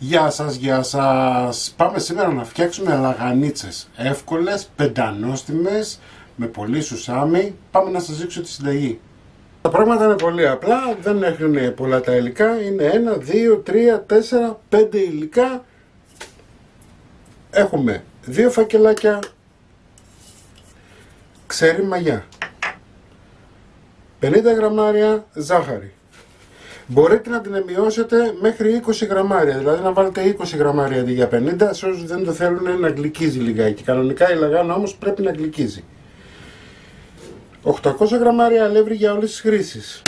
Γεια σας. Πάμε σήμερα να φτιάξουμε λαγανίτσες. Εύκολες, πεντανόστιμες, με πολύ σουσάμι. Πάμε να σας δείξω τη συνταγή. Τα πράγματα είναι πολύ απλά, δεν έχουν πολλά τα υλικά. Είναι 1, 2, 3, 4, 5 υλικά. Έχουμε 2 φακελάκια ξερή μαγιά, 50 γραμμάρια ζάχαρη. Μπορείτε να την μειώσετε μέχρι 20 γραμμάρια, δηλαδή να βάλετε 20 γραμμάρια αντί για 50, σε όσους δεν το θέλουν να γλυκίζει λιγάκι. Κανονικά η λαγάνα όμως πρέπει να γλυκίζει. 800 γραμμάρια αλεύρι για όλες τις χρήσεις.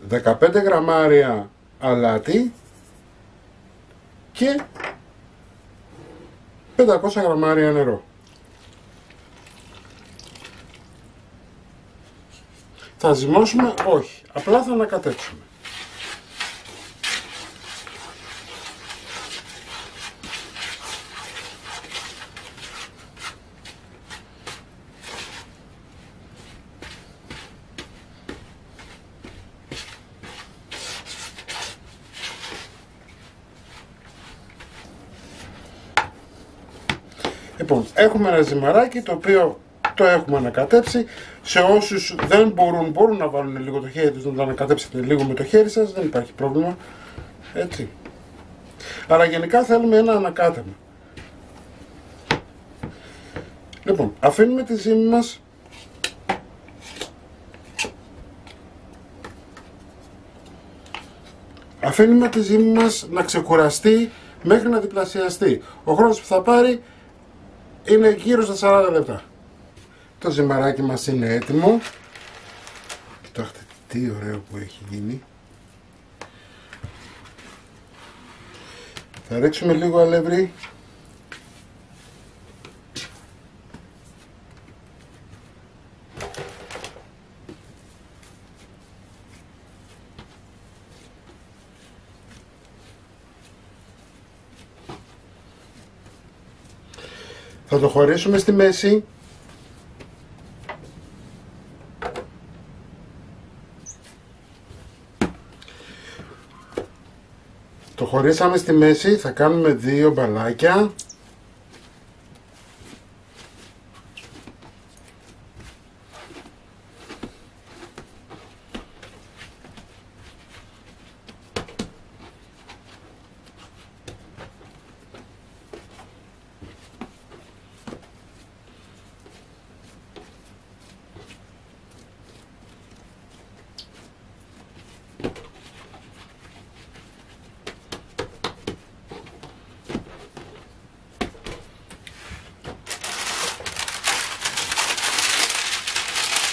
15 γραμμάρια αλάτι και 500 γραμμάρια νερό. Θα ζυμώσουμε? Όχι, απλά θα ανακατέψουμε. Λοιπόν, έχουμε ένα ζυμαράκι το οποίο το έχουμε ανακατέψει. Σε όσους δεν μπορούν να βάλουν λίγο το χέρι τους, να το ανακατέψετε λίγο με το χέρι σας, δεν υπάρχει πρόβλημα. Έτσι. Αλλά γενικά θέλουμε ένα ανακάτεμα. Λοιπόν, αφήνουμε τη ζύμη μας να ξεκουραστεί μέχρι να διπλασιαστεί. Ο χρόνος που θα πάρει είναι γύρω στα 40 λεπτά. Το ζυμαράκι μας είναι έτοιμο. Κοιτάξτε τι ωραίο που έχει γίνει. Θα ρίξουμε λίγο αλεύρι. Θα το χωρίσουμε στη μέση. Το χωρίσαμε στη μέση, θα κάνουμε 2 μπαλάκια.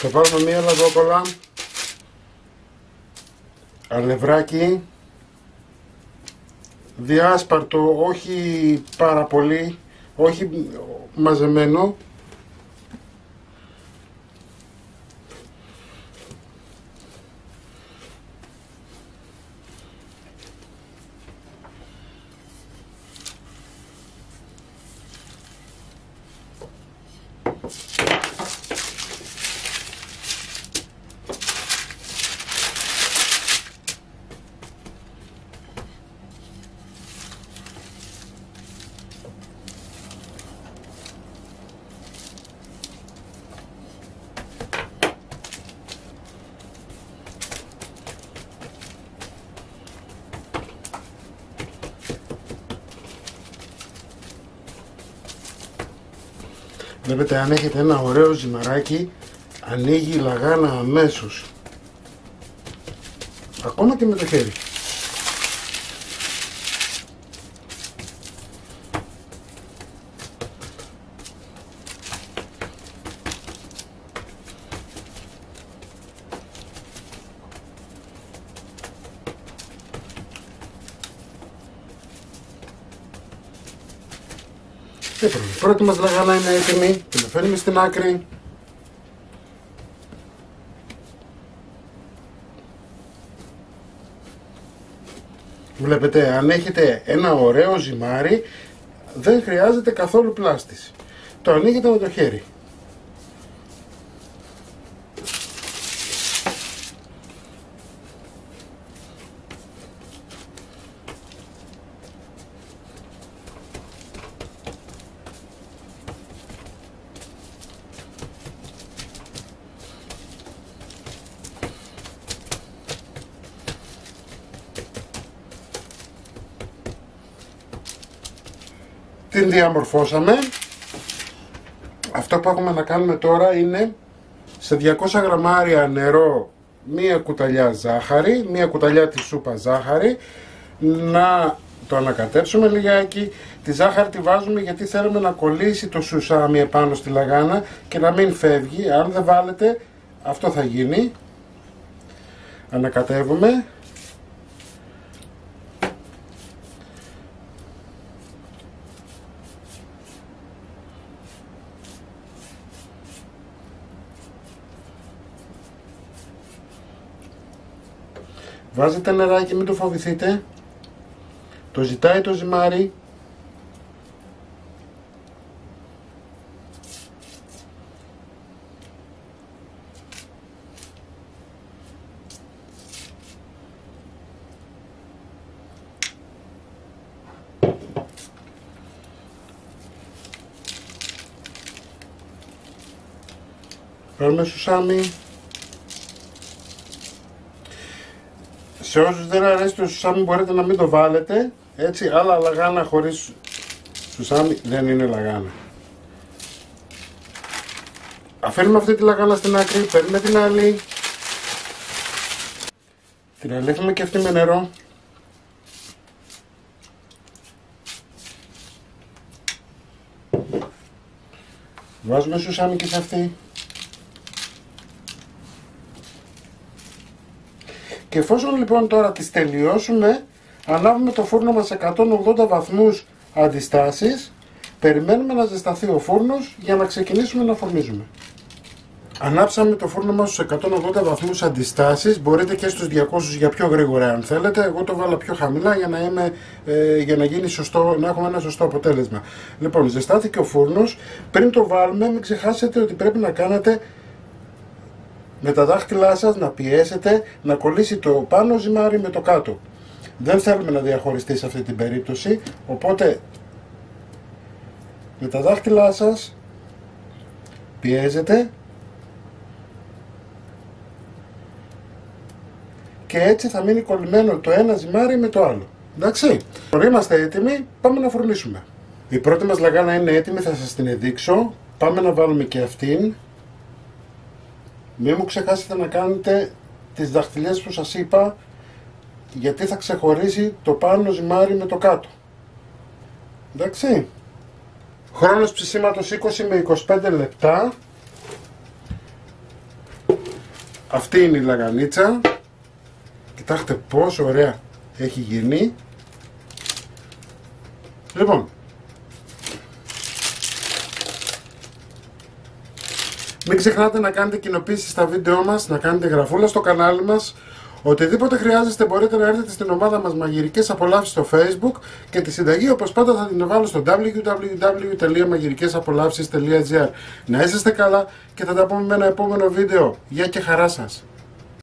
Θα πάρουμε μία λαδόκολα, αλευράκι, διάσπαρτο, όχι πάρα πολύ, όχι μαζεμένο. Βλέπετε, αν έχετε ένα ωραίο ζυμαράκι, ανοίγει η λαγάνα αμέσως. Ακόμα και με το χέρι. Η πρώτη μας λαγάνα είναι έτοιμη, την φέρνουμε στην άκρη. Βλέπετε, αν έχετε ένα ωραίο ζυμάρι, δεν χρειάζεται καθόλου πλάστηση. Το ανοίγετε με το χέρι. Την διαμορφώσαμε. Αυτό που έχουμε να κάνουμε τώρα είναι σε 200 γραμμάρια νερό, μία κουταλιά ζάχαρη, μία κουταλιά της σούπα ζάχαρη, να το ανακατέψουμε λιγάκι. Τη ζάχαρη τη βάζουμε γιατί θέλουμε να κολλήσει το σουσάμι επάνω στη λαγάνα και να μην φεύγει. Αν δεν βάλετε, αυτό θα γίνει. Ανακατεύουμε. Βάζετε νεράκι, μην το φοβηθείτε. Το ζητάει το ζυμάρι. Παίρνουμε σουσάμι. Σε όσους δεν αρέσει το σουσάμι μπορείτε να μην το βάλετε. Έτσι, άλλα λαγάνα χωρίς σουσάμι δεν είναι λαγάνα. Αφήνουμε αυτή τη λαγάνα στην άκρη, παίρνουμε την άλλη. Την αλεύουμε και αυτή με νερό. Βάζουμε σουσάμι και σε αυτή. Και εφόσον λοιπόν τώρα τις τελειώσουμε, ανάβουμε το φούρνο μας σε 180 βαθμούς αντιστάσεις, περιμένουμε να ζεσταθεί ο φούρνος για να ξεκινήσουμε να φορμίζουμε. Ανάψαμε το φούρνο μας στους 180 βαθμούς αντιστάσεις, μπορείτε και στους 200 για πιο γρήγορα αν θέλετε, εγώ το βάλα πιο χαμηλά για να γίνει σωστό, να έχουμε ένα σωστό αποτέλεσμα. Λοιπόν, ζεστάθηκε ο φούρνος, πριν το βάλουμε μην ξεχάσετε ότι πρέπει να κάνετε με τα δάχτυλά σας να πιέσετε να κολλήσει το πάνω ζυμάρι με το κάτω. Δεν θέλουμε να διαχωριστεί σε αυτή την περίπτωση, οπότε με τα δάχτυλά σας πιέζετε και έτσι θα μείνει κολλημένο το ένα ζυμάρι με το άλλο. Εντάξει, τώρα είμαστε έτοιμοι, πάμε να φρονίσουμε. Η πρώτη μας λαγάνα είναι έτοιμη, θα σας την δείξω. Πάμε να βάλουμε και αυτήν. Μην μου ξεχάσετε να κάνετε τις δαχτυλιές που σας είπα, γιατί θα ξεχωρίσει το πάνω ζυμάρι με το κάτω. Εντάξει. Χρόνος ψησίματος 20 με 25 λεπτά. Αυτή είναι η λαγανίτσα. Κοιτάξτε πόσο ωραία έχει γίνει. Λοιπόν, μην ξεχνάτε να κάνετε κοινοποίηση στα βίντεό μας, να κάνετε γραφούλα στο κανάλι μας. Οτιδήποτε χρειάζεστε μπορείτε να έρθετε στην ομάδα μας Μαγειρικές Απολαύσεις στο Facebook και τη συνταγή όπως πάντα θα την βάλω στο www.magirikesapolavsis.gr. Να είσαστε καλά και θα τα πούμε με ένα επόμενο βίντεο. Γεια και χαρά σας!